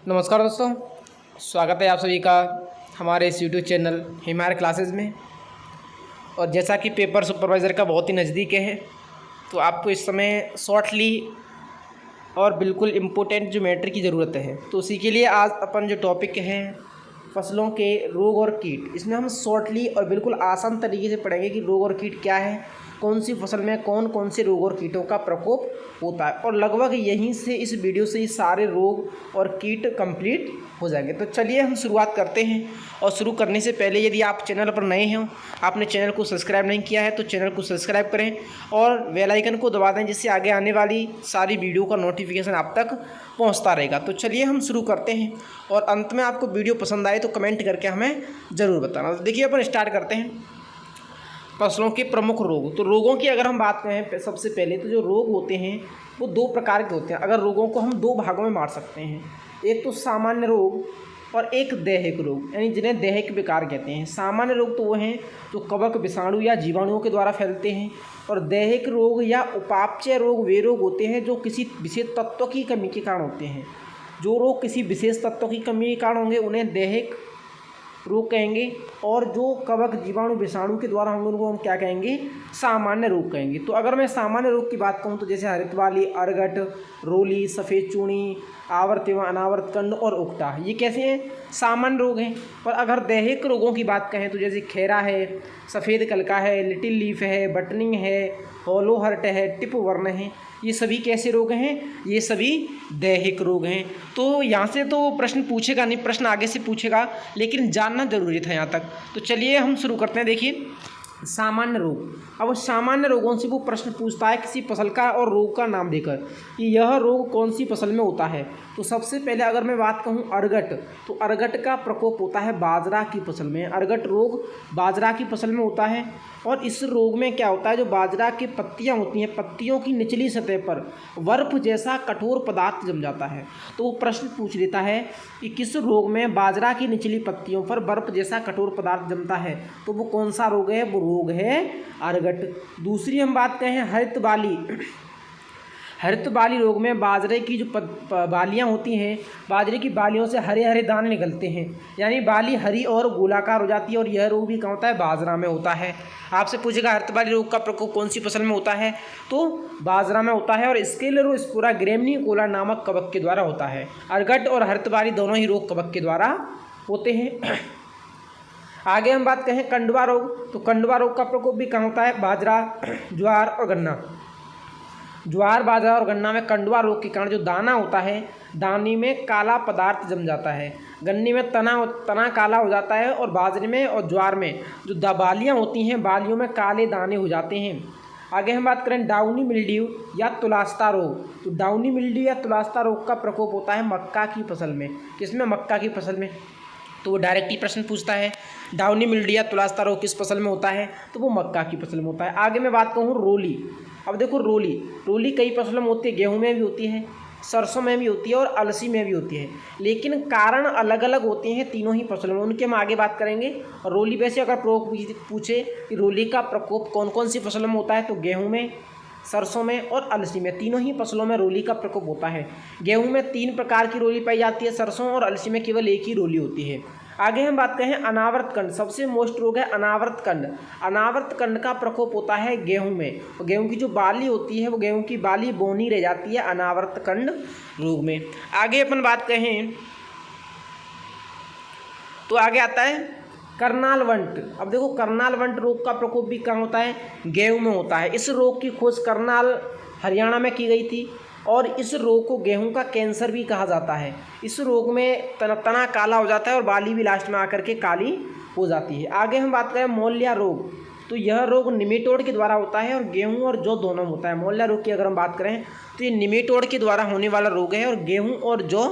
नमस्कार दोस्तों, स्वागत है आप सभी का हमारे इस यूट्यूब चैनल हिमायर क्लासेस में। और जैसा कि पेपर सुपरवाइज़र का बहुत ही नज़दीक है, तो आपको इस समय शॉर्टली और बिल्कुल इम्पोर्टेंट ज्योमेट्री की ज़रूरत है। तो उसी के लिए आज अपन जो टॉपिक है फसलों के रोग और कीट, इसमें हम शॉर्टली और बिल्कुल आसान तरीके से पढ़ेंगे कि रोग और कीट क्या है, कौन सी फसल में कौन कौन से रोग और कीटों का प्रकोप होता है। और लगभग यहीं से इस वीडियो से ही सारे रोग और कीट कंप्लीट हो जाएंगे। तो चलिए हम शुरुआत करते हैं। और शुरू करने से पहले यदि आप चैनल पर नए हैं, आपने चैनल को सब्सक्राइब नहीं किया है तो चैनल को सब्सक्राइब करें और बेल आइकन को दबा दें, जिससे आगे आने वाली सारी वीडियो का नोटिफिकेशन आप तक पहुंचता रहेगा। तो चलिए हम शुरू करते हैं। और अंत में आपको वीडियो पसंद आए तो कमेंट करके हमें ज़रूर बताना। तो देखिए अपन स्टार्ट करते हैं। फसलों के प्रमुख रोग। तो रोगों की अगर हम बात करें सबसे पहले, तो जो रोग होते हैं वो दो प्रकार के होते हैं। अगर रोगों को हम दो भागों में बांट सकते हैं, एक तो सामान्य रोग और एक दैहिक रोग, यानी जिन्हें दैहिक विकार कहते हैं। सामान्य रोग तो वो हैं जो कवक, विषाणु या जीवाणुओं के द्वारा फैलते हैं। और दैहिक रोग या उपापचय रोग वे रोग होते हैं जो किसी विशेष तत्व की कमी के कारण होते हैं। जो रोग किसी विशेष तत्व की कमी के कारण होंगे उन्हें दैहिक रोग कहेंगे, और जो कवक, जीवाणु, विषाणु के द्वारा होंगे उनको हम क्या कहेंगे, सामान्य रोग कहेंगे। तो अगर मैं सामान्य रोग की बात कहूँ तो जैसे हरित वाली, अर्गट, रोली, सफ़ेद चूनी, आवर्त एवं अनावर्त कंड और उकटा, ये कैसे हैं, सामान्य रोग हैं। और अगर दैहिक रोगों की बात कहें तो जैसे खैरा है, सफ़ेद कलका है, लिटिल लीफ है, बटनिंग है, हॉलो हर्ट है, टिप वर्ण है, ये सभी कैसे रोग हैं, ये सभी दैहिक रोग हैं। तो यहाँ से तो प्रश्न पूछेगा नहीं, प्रश्न आगे से पूछेगा, लेकिन जानना जरूरी था यहाँ तक। तो चलिए हम शुरू करते हैं। देखिए सामान्य रोग। अब सामान्य रोगों से वो प्रश्न पूछता है किसी फसल का और रोग का नाम देकर कि यह रोग कौन सी फसल में होता है। तो सबसे पहले अगर मैं बात कहूँ अर्गट, तो अर्गट का प्रकोप होता है बाजरा की फसल में। अर्गट रोग बाजरा की फसल में होता है। और इस रोग में क्या होता है, जो बाजरा की पत्तियां होती हैं, पत्तियों की निचली सतह पर बर्फ जैसा कठोर पदार्थ जम जाता है। तो वो प्रश्न पूछ लेता है कि किस रोग में बाजरा की निचली पत्तियों पर बर्फ जैसा कठोर पदार्थ जमता है, तो वो कौन सा रोग है, वो रोग है अर्गट। दूसरी हम बात करें हरित बाली। हरित बाली रोग में बाजरे की जो बालियाँ होती हैं, बाजरे की बालियों से हरे हरे दाने निकलते हैं, यानी बाली हरी और गोलाकार हो जाती है। और यह रोग भी कहाँ होता है, बाजरा में होता है। आपसे पूछेगा हरित बाली रोग का प्रकोप कौन सी फसल में होता है, तो बाजरा में होता है। और स्क्लेरोस्पोरा ग्रेमिनीकोला नामक कवक के द्वारा होता है। अर्गट और हरित बाली दोनों ही रोग कवक के द्वारा होते हैं। आगे हम बात करें कंडवा रोग। तो कंडवा रोग का प्रकोप भी कहाँ होता है, बाजरा, ज्वार और गन्ना। ज्वार, बाजरा और गन्ना में कंडवा रोग के कारण जो दाना होता है, दाने में काला पदार्थ जम जाता है। गन्ने में तना काला हो जाता है। और बाजरे में और ज्वार में जो बालियाँ होती हैं, बालियों में काले दाने हो जाते हैं। आगे हम बात करें डाउनी मिल्ड्यू या तुलास्ता रोग। तो डाउनी मिल्ड्यू या तुलास्ता रोग का प्रकोप होता है मक्का की फसल में। किसमें, मक्का की फसल में। तो वो डायरेक्ट ही प्रश्न पूछता है डाउनी मिल्ड्यू या तुलास्ता रोग किस फसल में होता है, तो वो मक्का की फसल में होता है। आगे मैं बात कहूँ रोली। अब देखो रोली कई फसलों में होती है, गेहूं में भी होती है, सरसों में भी होती है और अलसी में भी होती है, लेकिन कारण अलग अलग होते हैं तीनों ही फसलों में, उनके हम आगे बात करेंगे। और रोली वैसे अगर पूछे कि रोली का प्रकोप कौन कौन सी फसलों में होता है, तो गेहूं में, सरसों में और अलसी में, तीनों ही फसलों में रोली का प्रकोप होता है। गेहूं में 3 प्रकार की रोली पाई जाती है, सरसों और अलसी में केवल एक ही रोली होती है। आगे हम बात करें अनावर्त कंड। सबसे मोस्ट रोग है अनावर्त कंड। अनावर्त कंड का प्रकोप होता है गेहूं में। और गेहूं की जो बाली होती है, वो गेहूं की बाली बौनी रह जाती है अनावर्त कंड रोग में। आगे अपन बात करें तो आगे आता है करनाल वंट। अब देखो करनाल वंट रोग का प्रकोप भी कहाँ होता है, गेहूं में होता है। इस रोग की खोज करनाल, हरियाणा में की गई थी। और इस रोग को गेहूं का कैंसर भी कहा जाता है। इस रोग में तना काला हो जाता है और बाली भी लास्ट में आकर के काली हो जाती है। आगे हम बात करें मोलिया रोग। तो यह रोग निमेटोड के द्वारा होता है और गेहूं और जौ दोनों में होता है। मोलिया रोग की अगर हम बात करें तो ये निमेटोड के द्वारा होने वाला रोग है और गेहूं और जौ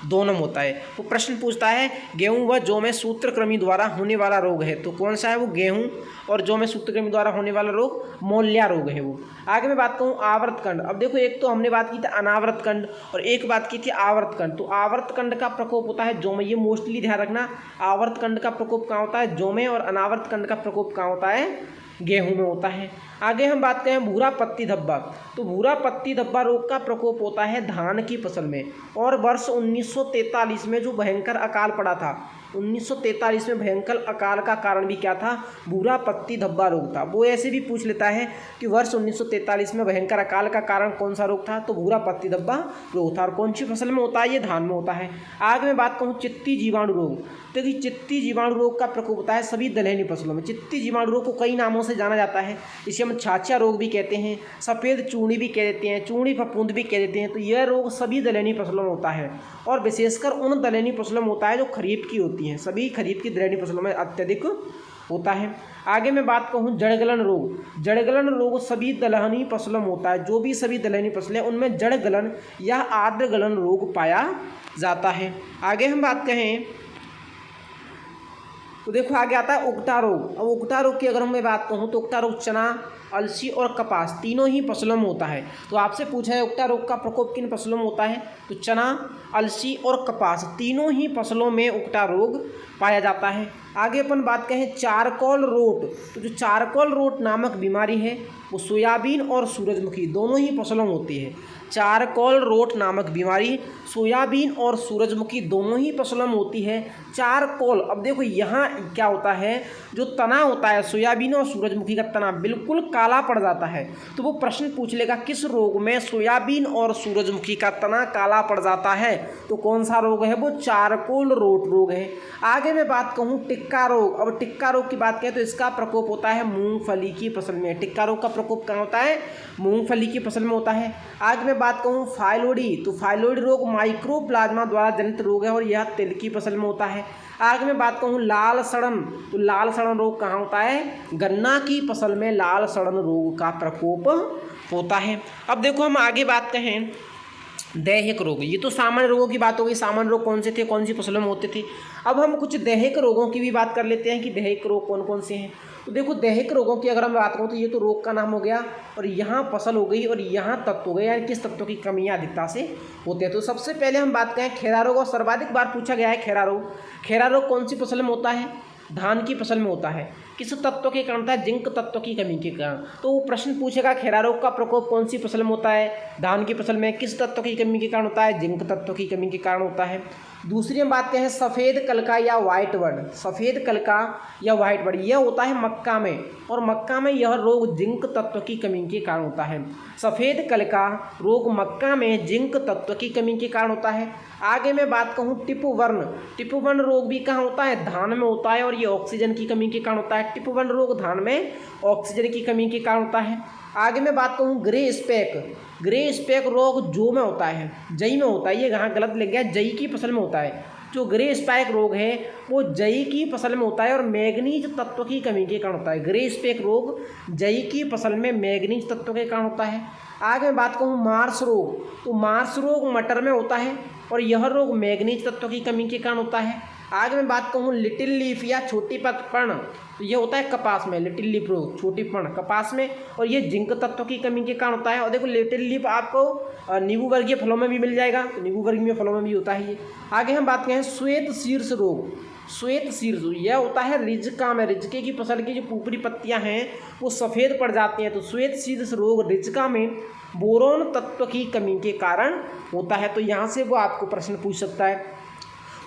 दोनों में होता है। वो प्रश्न पूछता है गेहूं व जौ में सूत्रकृमि द्वारा होने वाला रोग है, तो कौन सा है वो, गेहूं और जौ में सूत्रकृमि द्वारा होने वाला रोग मोलिया रोग है वो। आगे मैं बात कहूँ आवर्तकंड। अब देखो एक तो हमने बात की थी अनावर्तकंड और एक बात की थी आवर्तकंड। तो आवर्तकंड का प्रकोप होता है जौ में, ये मोस्टली ध्यान रखना। आवर्तकंड का प्रकोप कहाँ होता है, जौ में, और अनावर्तकंड का प्रकोप कहाँ होता है, गेहूं में होता है। आगे हम बात करें भूरा पत्ती धब्बा, तो भूरा पत्ती धब्बा रोग का प्रकोप होता है धान की फसल में। और वर्ष 1943 में जो भयंकर अकाल पड़ा था, 1943 में भयंकर अकाल का कारण भी क्या था, भूरा पत्ती धब्बा रोग था। वो ऐसे भी पूछ लेता है कि वर्ष 1943 में भयंकर अकाल का कारण कौन सा रोग था, तो भूरा पत्ती धब्बा रोग था। और कौन सी फसल में होता है, ये धान में होता है। आगे मैं बात कहूँ चित्ती जीवाणु रोग, तो कि चित्ती जीवाणु रोग का प्रकोप होता है सभी दलहनी फसलों में। चित्ती जीवाणु रोग को कई नामों से जाना जाता है, इसे हम छाछा रोग भी कहते हैं, सफ़ेद चूड़ी भी कह देते हैं, चूड़ी फफूंद भी कह देते हैं। तो यह रोग सभी दलहनी फसलों में होता है और विशेषकर उन दलहनी फसलों में होता है जो खरीफ की होती हैं। सभी खरीफ की दलहनी फसलों में अत्यधिक होता है। आगे मैं बात कहूँ जड़गलन रोग, जड़गलन रोग सभी दलहनी फसलों में होता है। जो भी सभी दलहनी फसलें उनमें जड़गलन या आर्द्रगलन रोग पाया जाता है। आगे हम बात कहें तो देखो आगे आता है उगटा रोग। अब उगटा रोग की अगर मैं बात कहूँ तो उगटा रोग चना, अलसी और कपास तीनों ही फसलों में होता है। तो आपसे पूछा है उगटा रोग का प्रकोप किन फसलों में होता है, तो चना, अलसी और कपास तीनों ही फसलों में उगटा रोग पाया जाता है। आगे अपन बात कहें चारकोल रोट, तो जो चारकोल रोट नामक बीमारी है वो सोयाबीन और सूरजमुखी दोनों ही फसलों में होती है। चारकोल रोट नामक बीमारी सोयाबीन और सूरजमुखी दोनों ही फसलों में होती है। चारकोल, अब देखो यहाँ क्या होता है, जो तना होता है सोयाबीन और सूरजमुखी का तना बिल्कुल काला पड़ जाता है। तो वो प्रश्न पूछ लेगा किस रोग में सोयाबीन और सूरजमुखी का तना काला पड़ जाता है, तो कौन सा रोग है, वो चारकोल रोट रोग है। आगे मैं बात कहूँ टिक्का रोग। अब टिक्का रोग की बात करें तो इसका प्रकोप होता है मूंगफली की फसल में। टिक्का रोग का प्रकोप कहाँ होता है, मूंगफली की फसल में होता है। आगे मैं बात कहूँ फाइलोडी, तो फाइलोडी रोग माइक्रोप्लाज्मा द्वारा जनित रोग है और यह तिल की फसल में होता है। आगे मैं बात कहूँ लाल सड़न, तो लाल सड़न रोग कहाँ होता है, गन्ना की फसल में लाल सड़न रोग का प्रकोप होता है। अब देखो हम आगे बात कहें दैहिक रोग, ये तो सामान्य रोगों की बात हो गई, सामान्य रोग कौन से थे, कौन सी फसलों में होते थे। अब हम कुछ दैहिक रोगों की भी बात कर लेते हैं कि दैहिक रोग कौन कौन से हैं। तो देखो दैहिक रोगों की अगर हम बात करूँ तो ये तो रोग का नाम हो गया और यहाँ फसल हो गई और यहाँ तत्व हो गए, यानी किस तत्व की कमियाँ अधिकता से होते हैं। तो सबसे पहले हम बात करें खैरा रोग, और सर्वाधिक बार पूछा गया है खैरा रोग। खैरा रोग कौन सी फसल में होता है, धान की फसल में होता है। किस तत्व के कारण होता है, जिंक तत्व की कमी के कारण। तो वो प्रश्न पूछेगा खैरा रोग का प्रकोप कौन सी फसल में होता है, धान की फसल में। किस तत्व की कमी के कारण होता है, जिंक तत्व की कमी के कारण होता है। दूसरी हम बात करें सफ़ेद कलका या वाइट बर्ड, सफ़ेद कलका या वाइट बर्ड यह होता है मक्का में, और मक्का में यह रोग जिंक तत्व की कमी के कारण होता है। सफ़ेद कलका रोग मक्का में जिंक तत्व की कमी के कारण होता है। आगे मैं बात कहूँ टिपवर्ण, टिपवर्ण रोग भी कहाँ होता है, धान में होता है और ये ऑक्सीजन की कमी के कारण होता है। टिपवर्ण रोग धान में ऑक्सीजन की कमी के कारण होता है। आगे मैं बात कहूँ ग्रे स्पैक, ग्रे स्पैक रोग जौ में होता है, जई में होता है, ये यहाँ गलत लिख गया, जई की फसल में होता है। जो ग्रे स्पैक रोग है वो जई की फसल में होता है और मैग्नीज तत्व की कमी के कारण होता है। ग्रे स्पैक रोग जई की फसल में मैग्नीज तत्व के कारण होता है। आगे मैं बात कहूँ मार्स रोग, तो मार्स रोग मटर में होता है और यह रोग मैग्नीज तत्व की कमी के कारण होता है। आगे मैं बात कहूँ लिटिल लीफ या छोटी पर्ण, तो ये होता है कपास में, लिटिल लीफ रोग छोटी पर्ण कपास में, और ये जिंक तत्व की कमी के कारण होता है। और देखो लिटिल लीफ आपको नींबू वर्गीय फलों में भी मिल जाएगा, तो नींबू वर्गीय फलों में भी होता है ये। आगे हम बात करें श्वेत शीर्ष रोग, श्वेत शीर्ष यह होता है रिजका में, रिजके की फसल की जो ऊपरी पत्तियां हैं वो सफ़ेद पड़ जाती हैं। तो श्वेत शीर्ष रोग रिजका में बोरोन तत्व की कमी के कारण होता है। तो यहाँ से वो आपको प्रश्न पूछ सकता है,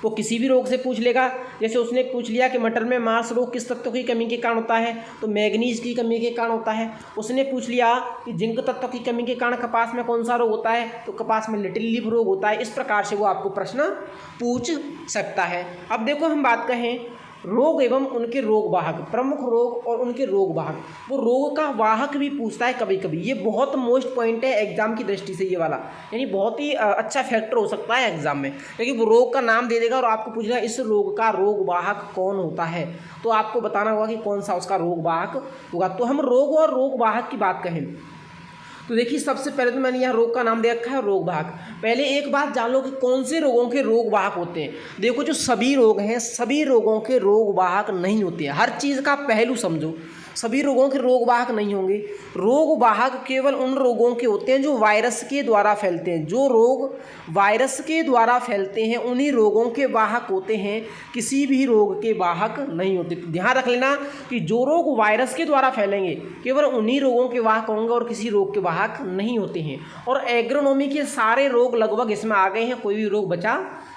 वो किसी भी रोग से पूछ लेगा। जैसे उसने पूछ लिया कि मटर में मार्स रोग किस तत्व की कमी के कारण होता है, तो मैग्नीज की कमी के कारण होता है। उसने पूछ लिया कि जिंक तत्व की कमी के कारण कपास में कौन सा रोग होता है, तो कपास में लिटिल लीफ रोग होता है। इस प्रकार से वो आपको प्रश्न पूछ सकता है। अब देखो हम बात कहें रोग एवं उनके रोग वाहक, प्रमुख रोग और उनके रोग वाहक, वो रोग का वाहक भी पूछता है कभी कभी। ये बहुत मोस्ट पॉइंट है एग्जाम की दृष्टि से, ये वाला यानी बहुत ही अच्छा फैक्टर हो सकता है एग्जाम में, क्योंकि वो रोग का नाम दे देगा और आपको पूछेगा इस रोग का रोग वाहक कौन होता है, तो आपको बताना होगा कि कौन सा उसका रोग वाहक होगा। तो हम रोग और रोग वाहक की बात कहें तो देखिए सबसे पहले तो मैंने यहाँ रोग का नाम दे रखा है रोग वाहक। पहले एक बात जान लो कि कौन से रोगों के रोग वाहक होते हैं। देखो जो सभी रोग हैं सभी रोगों के रोग वाहक नहीं होते हैं। हर चीज़ का पहलू समझो, सभी रोगों के रोग वाहक नहीं होंगे। रोग वाहक केवल उन रोगों के होते हैं जो वायरस के द्वारा फैलते हैं। जो रोग वायरस के द्वारा फैलते हैं उन्हीं रोगों के वाहक होते हैं, किसी भी रोग के वाहक नहीं होते। तो ध्यान रख लेना कि जो रोग वायरस के द्वारा फैलेंगे केवल उन्हीं रोगों के वाहक होंगे और किसी रोग के वाहक नहीं होते हैं। और एग्रोनॉमी के सारे रोग लगभग इसमें आ गए हैं, कोई भी रोग बचा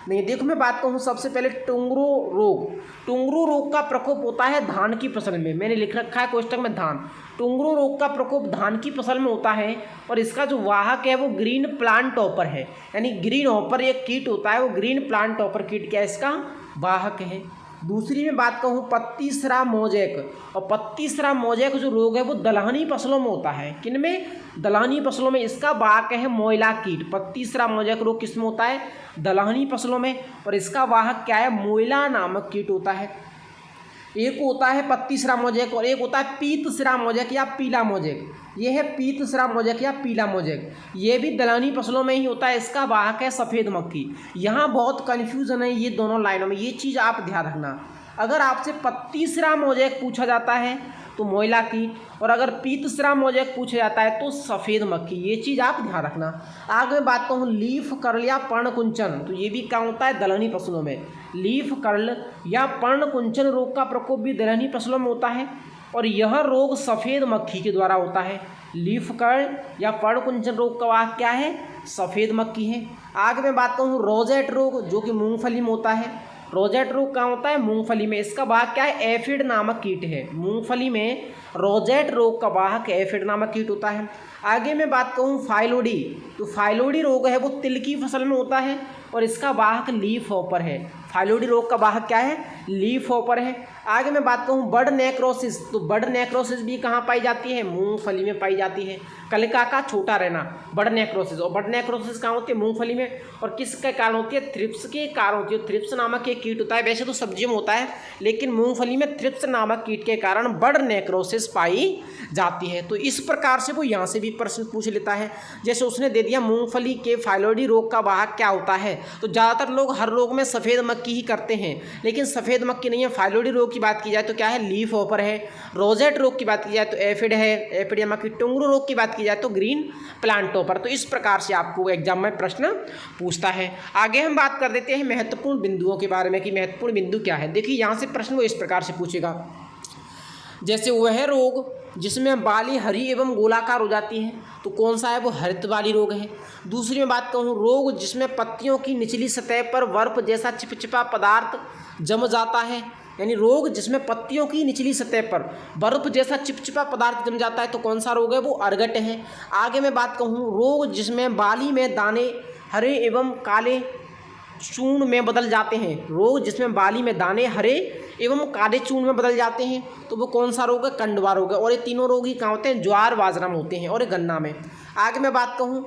नहीं। देखो मैं बात कहूँ सबसे पहले टुंगरू रोग। टुंगरू रोग का प्रकोप होता है धान की फसल में। मैंने लिख रखा है कोष्टक में धान। टुंगरू रोग का प्रकोप धान की फसल में होता है और इसका जो वाहक है वो ग्रीन प्लांट टॉपर है। यानी ग्रीन हॉपर एक कीट होता है, वो ग्रीन प्लांट टॉपर कीट क्या है, इसका वाहक है। दूसरी में बात कहूँ पत्ती सरा मोजैक। और पत्ती सरा मोजैक जो रोग है वो दलहनी फसलों में होता है। किन में? दलहनी फसलों में। इसका वाहक है मोइला कीट। पत्ती सरा मोजैक रोग किस में होता है? दलहनी फसलों में। और इसका वाहक क्या है? मोइला नामक कीट होता है। एक होता है पत्ती सरा मोजैक और एक होता है पीत सरा मोजैक या पीला मोजैक। ये है पीत सरा मोजैक या पीला मोजैक। ये भी दलहनी फसलों में ही होता है। इसका वाहक है सफ़ेद मक्खी। यहाँ बहुत कन्फ्यूज़न है ये दोनों लाइनों में, ये चीज़ आप ध्यान रखना। अगर आपसे पत्ती सरा मोजैक पूछा जाता है तो मोइला कीट, और अगर पीत सरा मोजैक पूछा जाता है तो सफ़ेद मक्खी। ये चीज़ आप ध्यान रखना। आगे मैं बात कहूँ लीफ कर्ल या पर्णकुंचन, तो ये भी क्या होता है? दलहनी फसलों में। लीफ कर्ल या पर्णकुंचन रोग का प्रकोप भी दलहनी फसलों में होता है और यह रोग सफ़ेद मक्खी के द्वारा होता है। लीफ कर्ल या पर्णकुंचन रोग का वाहक क्या है? सफ़ेद मक्खी है। आगे मैं बात कहूँ रोजेट रोग, जो कि मूंगफली में होता है। रोजेट रोग कहाँ होता है? मूंगफली में। इसका वाहक क्या है? एफिड नामक कीट है। मूंगफली में रोजेट रोग का वाहक एफिड नामक कीट होता है। आगे मैं बात कहूँ फाइलोडी, तो फाइलोडी रोग है वो तिल की फसल में होता है और इसका वाहक लीफ हॉपर है। फाइलोडी रोग का वाहक क्या है? लीफ हॉपर है। आगे मैं बात कहूँ बर्ड नेक्रोसिस, तो बर्ड नेक्रोसिस भी कहाँ पाई जाती है? मूंगफली में पाई जाती है। कलिका का छोटा रहना, बर्ड नेक्रोसिस। और बर्ड नेक्रोसिस कहाँ होती है? मूंगफली में। और किसके कारण होती है? थ्रिप्स के कारण होती है। थ्रिप्स नामक एक कीट होता है, वैसे तो सब्जियों में होता है लेकिन मूंगफली में थ्रिप्स नामक कीट के कारण बर्ड नेक्रोसिस पाई जाती है। तो इस प्रकार से वो यहाँ से भी प्रश्न पूछ लेता है। जैसे उसने दे दिया मूंगफली के फाइलोडी रोग का वाहक क्या होता है, तो ज़्यादातर लोग हर रोग में सफ़ेद मक्खी ही करते हैं, लेकिन सफ़ेद मक्खी नहीं है। फाइलोडी रोग की बात की जाए तो क्या है? लीफ हॉपर है। रोजेट रोग की बात की जाए तो एफिड है, एफिड या मक्खी। टुंगरू रोग की बात की जाए तो ग्रीन प्लांट टॉपर। तो इस प्रकार से आपको एग्जाम में प्रश्न पूछता है। आगे हम बात कर देते हैं महत्वपूर्ण बिंदुओं के बारे में कि महत्वपूर्ण बिंदु क्या है। देखिए यहाँ से प्रश्न वो इस प्रकार से पूछेगा, जैसे वह रोग जिसमें बाली हरी एवं गोलाकार हो जाती है, तो कौन सा है? वो हरित बाली रोग है। दूसरी में बात कहूँ रोग जिसमें पत्तियों की निचली सतह पर बर्फ जैसा चिपचिपा पदार्थ जम जाता है, यानी रोग जिसमें पत्तियों की निचली सतह पर बर्फ जैसा चिपचिपा पदार्थ जम जाता है, तो कौन सा रोग है? वो अर्गट है। आगे मैं बात कहूँ रोग जिसमें बाली में दाने हरे एवं काले चूर्ण में बदल जाते हैं, रोग जिसमें बाली में दाने हरे एवं काले चूर्ण में बदल जाते हैं, तो वो कौन सा रोग है? कंडवा रोग है। और ये तीनों रोग ही कहाँ होते हैं? ज्वार बाजरा में होते हैं और गन्ना में। आगे मैं बात कहूँ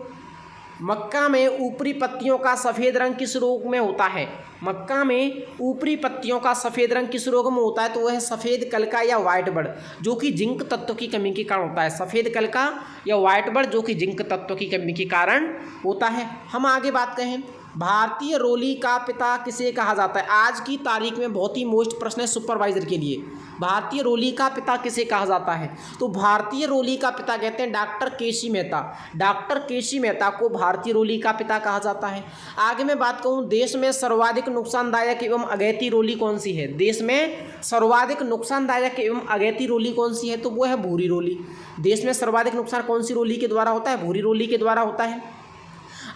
मक्का में ऊपरी पत्तियों का सफ़ेद रंग किस रोग में होता है? मक्का में ऊपरी पत्तियों का सफ़ेद रंग किस रोग में होता है? तो वह है सफ़ेद कलका या वाइट बर्ड, जो कि जिंक तत्व की कमी के कारण होता है। सफ़ेद कलका या वाइट बर्ड जो कि जिंक तत्व की कमी के कारण होता है। हम आगे बात कहें भारतीय रोली का पिता किसे कहा जाता है? आज की तारीख में बहुत ही मोस्ट प्रश्न है सुपरवाइजर के लिए। भारतीय रोली का पिता किसे कहा जाता है? तो भारतीय रोली का पिता कहते हैं डॉक्टर केसी मेहता। डॉक्टर केसी मेहता को भारतीय रोली का पिता कहा जाता है। आगे मैं बात कहूँ देश में सर्वाधिक नुकसानदायक एवं अगैती रोली कौन सी है? देश में सर्वाधिक नुकसानदायक एवं अगैती रोली कौन सी है? तो वो है भूरी रोली। देश में सर्वाधिक नुकसान कौन सी रोली के द्वारा होता है? भूरी रोली के द्वारा होता है।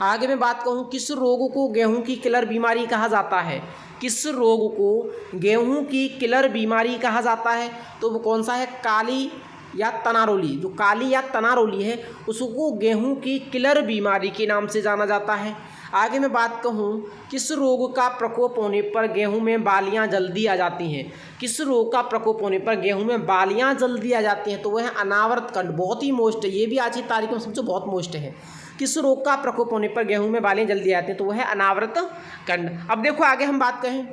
आगे मैं बात कहूँ किस रोग को गेहूं की किलर बीमारी कहा जाता है? किस रोग को गेहूं की किलर बीमारी कहा जाता है? तो वो कौन सा है? काली या तना रोली। जो काली या तना रोली है उसको गेहूं की किलर बीमारी के नाम से जाना जाता है। आगे मैं बात कहूँ किस रोग का प्रकोप होने पर गेहूं में बालियां जल्दी आ जाती हैं? किस रोग का प्रकोप होने पर गेहूं में बालियां जल्दी आ जाती हैं? तो वह है अनावृत कंड। बहुत ही मोस्ट है, ये भी आज की तारीख में समझो बहुत मोस्ट है। किस रोग का प्रकोप होने पर गेहूं में बालियां जल्दी आती हैं? तो वह है अनावृत कंड। अब देखो आगे हम बात कहें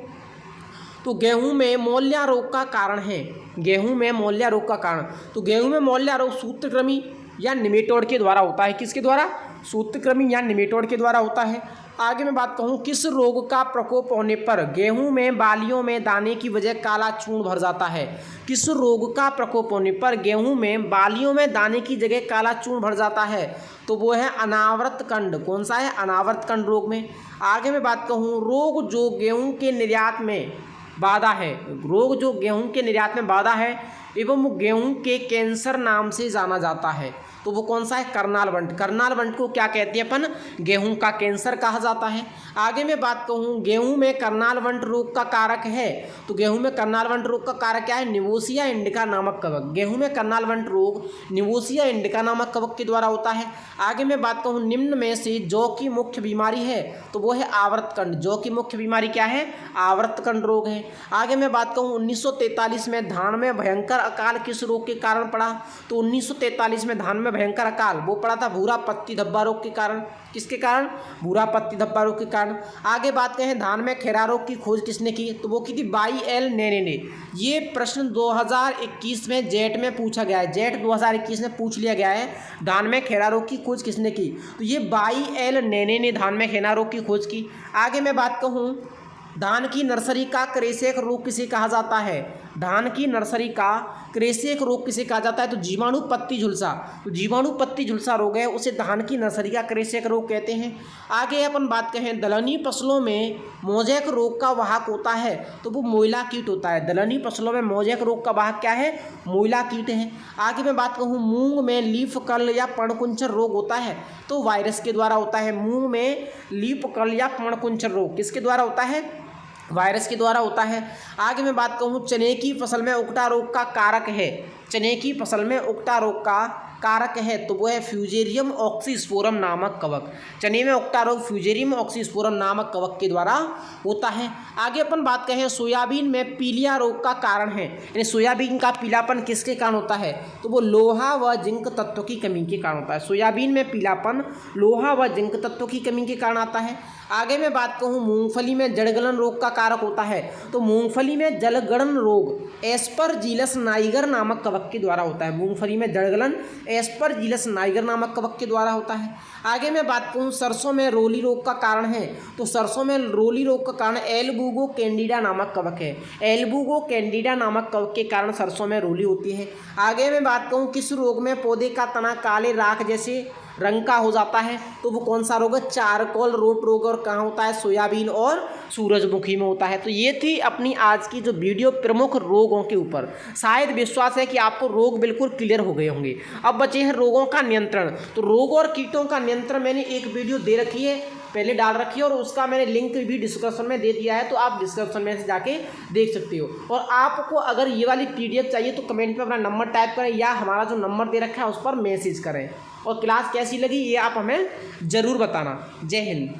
तो गेहूं में मोल्या रोग का कारण है। गेहूं में मोल्या रोग का कारण, तो गेहूं में मोल्या रोग सूत्रकृमि या निमेटोड के द्वारा होता है। किसके द्वारा? सूत्रकृमि या निमेटोड के द्वारा होता है। आगे मैं बात कहूँ, किस रोग का प्रकोप होने पर गेहूं में बालियों में दाने की वजह काला चूर्ण भर जाता है? किस रोग का प्रकोप होने पर गेहूं में बालियों में दाने की जगह काला चूर्ण भर जाता है? तो वो है अनावर्त कंड। कौन सा है? अनावर्त कंड रोग में। आगे मैं बात कहूँ, रोग जो गेहूं के निर्यात में बाधा है, रोग जो गेहूं के निर्यात में बाधा है एवं गेहूं के कैंसर नाम से जाना जाता है, तो वो कौन सा है? करनाल वंट। करनाल वंट को क्या कहते हैं अपन? गेहूं का कैंसर कहा जाता है। आगे मैं बात कहूँ, गेहूं में करनाल वंट रोग का कारक है, तो गेहूं में करनाल वंट रोग का कारक क्या है? निवोसिया इंडिका नामक कवक। गेहूं में करनाल वंट रोग निवोसिया इंडिका नामक कवक के द्वारा होता है। आगे मैं बात कहूँ, निम्न में से जौ की मुख्य बीमारी है, तो वो है आवर्तकंड। जौ की मुख्य बीमारी क्या है? आवर्तकंड रोग है। आगे मैं बात कहूँ, 1943 में धान में भयंकर अकाल किस रोग के कारण पड़ा? तो 1943 में धान में भयंकर अकाल वो पड़ा था भूरा पत्ती धब्बा रोग के कारण। किसके कारण? भूरा पत्ती धब्बा रोग के कारण। आगे बात करें, धान में खैरा रोग की खोज किसने की? तो वो की थी बाई एल नेने ने। ये प्रश्न 2021 में जेट में पूछा गया है, जेट 2021 में पूछ लिया गया है, धान में खैरा रोग की खोज किसने की? तो ये बाई एल नेने ने धान में खैरा रोग की खोज की। आगे मैं बात कहूँ, धान की नर्सरी का क्रेसेक रोग किसे कहा जाता है? धान की नर्सरी का क्रेसेक रोग किसे कहा जाता है? तो जीवाणु पत्ती झुलसा। तो जीवाणु पत्ती झुलसा रोग है, उसे धान की नर्सरी का क्रेसेक रोग कहते हैं। आगे अपन बात करें, दलहनी फसलों में मोजैक रोग का वाहक होता है, तो वो मोइला कीट होता है। दलहनी फसलों में मोजैक रोग का वाहक क्या है? मोइला कीट है। आगे मैं बात कहूँ, मूंग में लीफ कर्ल या पर्णकुंचन रोग होता है, तो वायरस के द्वारा होता है। मूंग में लीफ कर्ल या पर्णकुंचन रोग किसके द्वारा होता है? वायरस के द्वारा होता है। आगे मैं बात कहूँ, चने की फसल में उकटा रोग का कारक है, चने की फसल में उकटा रोग का कारक है, तो वो है फ्यूजेरियम ऑक्सीस्पोरम नामक कवक। चने में उकटा रोग फ्यूजेरियम ऑक्सीस्पोरम नामक कवक के द्वारा होता है। आगे अपन बात करें, सोयाबीन में पीलिया रोग का कारण है, यानी सोयाबीन का पीलापन किसके कारण होता है? तो वो लोहा व जिंक तत्व की कमी के कारण होता है। सोयाबीन में पीलापन लोहा व जिंक तत्व की कमी के कारण आता है। आगे मैं बात कहूँ, मूंगफली में जड़गलन रोग का कारक होता है, तो मूंगफली में जलगलन रोग एस्परजिलस नाइगर नामक कवक के द्वारा होता है। मूंगफली में जड़गलन एस्परजिलस नाइगर नामक कवक के द्वारा होता है। आगे मैं बात कहूँ, सरसों में रोली रोग का कारण है, तो सरसों में रोली रोग का कारण एल्बुगो कैंडिडा नामक कवक है। एल्बुगो कैंडिडा नामक कवक के कारण सरसों में रोली होती है। आगे मैं बात कहूँ, किस रोग में पौधे का तना काले राख जैसे रंग का हो जाता है? तो वो कौन सा रोग है? चारकोल रोट रोग। और कहाँ होता है? सोयाबीन और सूरजमुखी में होता है। तो ये थी अपनी आज की जो वीडियो प्रमुख रोगों के ऊपर। शायद विश्वास है कि आपको रोग बिल्कुल क्लियर हो गए होंगे। अब बचे हैं रोगों का नियंत्रण। तो रोग और कीटों का नियंत्रण मैंने एक वीडियो दे रखी है, पहले डाल रखी है, और उसका मैंने लिंक भी डिस्क्रिप्शन में दे दिया है, तो आप डिस्क्रिप्शन में से जाके देख सकते हो। और आपको अगर ये वाली PDF चाहिए तो कमेंट में अपना नंबर टाइप करें या हमारा जो नंबर दे रखा है उस पर मैसेज करें। और क्लास कैसी लगी ये आप हमें ज़रूर बताना। जय हिंद।